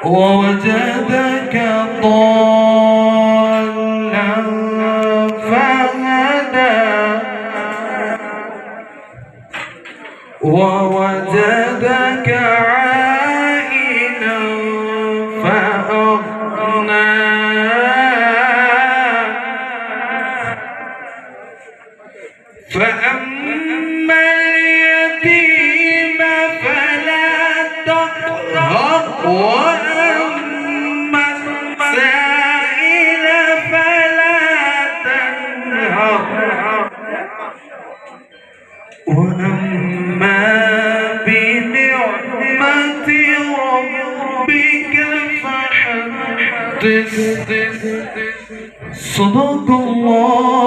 ووجدك ضالا فهدى ووجدك عائلا فأغنى فأما اليتيم فلا تقهر وأما السائل فلا تنهر وأما بنعمة ربك فحدث. صدق الله